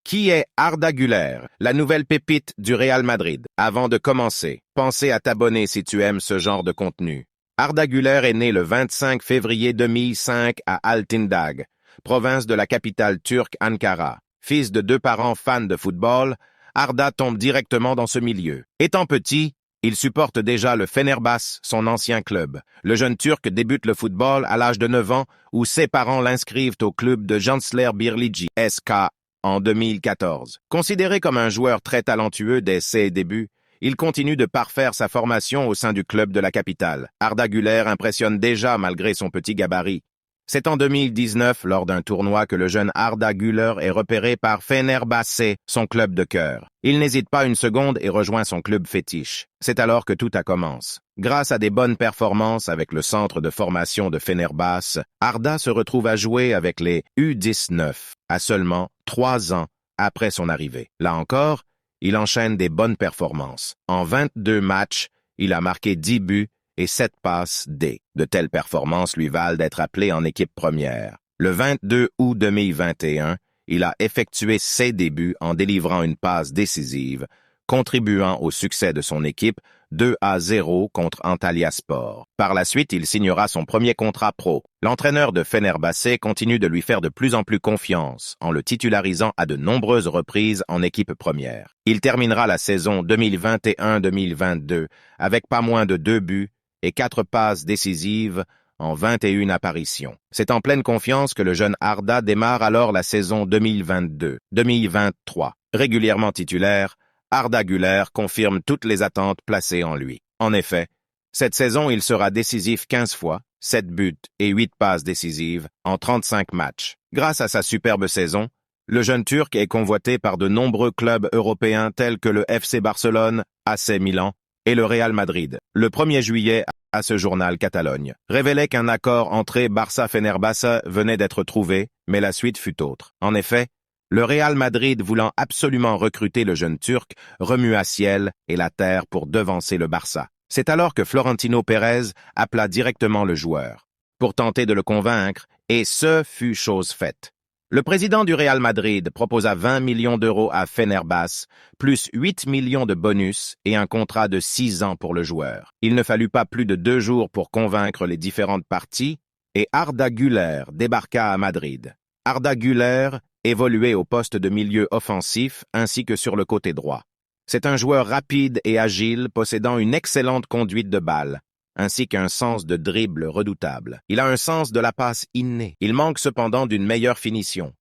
Qui est Arda Güler, la nouvelle pépite du Real Madrid? Avant de commencer, pensez à t'abonner si tu aimes ce genre de contenu. Arda Güler est né le 25 février 2005 à Altındag, province de la capitale turque Ankara. Fils de deux parents fans de football, Arda tombe directement dans ce milieu. Étant petit, il supporte déjà le Fenerbahçe, son ancien club. Le jeune Turc débute le football à l'âge de 9 ans où ses parents l'inscrivent au club de Gençler Birliği SK en 2014. Considéré comme un joueur très talentueux dès ses débuts, il continue de parfaire sa formation au sein du club de la capitale. Arda Güler impressionne déjà malgré son petit gabarit. C'est en 2019, lors d'un tournoi, que le jeune Arda Güler est repéré par Fenerbahçe, son club de cœur. Il n'hésite pas une seconde et rejoint son club fétiche. C'est alors que tout commence. Grâce à des bonnes performances avec le centre de formation de Fenerbahçe, Arda se retrouve à jouer avec les U19, à seulement 3 ans après son arrivée. Là encore, il enchaîne des bonnes performances. En 22 matchs, il a marqué 10 buts et 7 passes D. De telles performances lui valent d'être appelé en équipe première. Le 22 août 2021, il a effectué ses débuts en délivrant une passe décisive, contribuant au succès de son équipe 2-0 contre Antalyaspor. Par la suite, il signera son premier contrat pro. L'entraîneur de Fenerbahçe continue de lui faire de plus en plus confiance en le titularisant à de nombreuses reprises en équipe première. Il terminera la saison 2021-2022 avec pas moins de 2 buts et 4 passes décisives en 21 apparitions. C'est en pleine confiance que le jeune Arda démarre alors la saison 2022-2023. Régulièrement titulaire, Arda Güler confirme toutes les attentes placées en lui. En effet, cette saison, il sera décisif 15 fois, 7 buts et 8 passes décisives en 35 matchs. Grâce à sa superbe saison, le jeune Turc est convoité par de nombreux clubs européens tels que le FC Barcelone, AC Milan et le Real Madrid. Le 1er juillet, à ce journal Catalogne, révélait qu'un accord entre Barça-Fenerbahçe venait d'être trouvé, mais la suite fut autre. En effet, le Real Madrid, voulant absolument recruter le jeune Turc, remua ciel et la terre pour devancer le Barça. C'est alors que Florentino Pérez appela directement le joueur pour tenter de le convaincre, et ce fut chose faite. Le président du Real Madrid proposa 20 millions d'euros à Fenerbahçe, plus 8 millions de bonus et un contrat de 6 ans pour le joueur. Il ne fallut pas plus de 2 jours pour convaincre les différentes parties, et Arda Güler débarqua à Madrid. Arda Güler évoluait au poste de milieu offensif ainsi que sur le côté droit. C'est un joueur rapide et agile possédant une excellente conduite de balle, ainsi qu'un sens de dribble redoutable. Il a un sens de la passe inné. Il manque cependant d'une meilleure finition.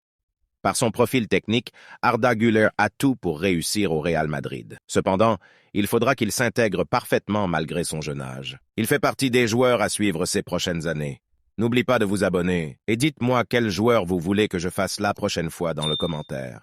Par son profil technique, Arda Güler a tout pour réussir au Real Madrid. Cependant, il faudra qu'il s'intègre parfaitement malgré son jeune âge. Il fait partie des joueurs à suivre ces prochaines années. N'oublie pas de vous abonner et dites-moi quel joueur vous voulez que je fasse la prochaine fois dans le commentaire.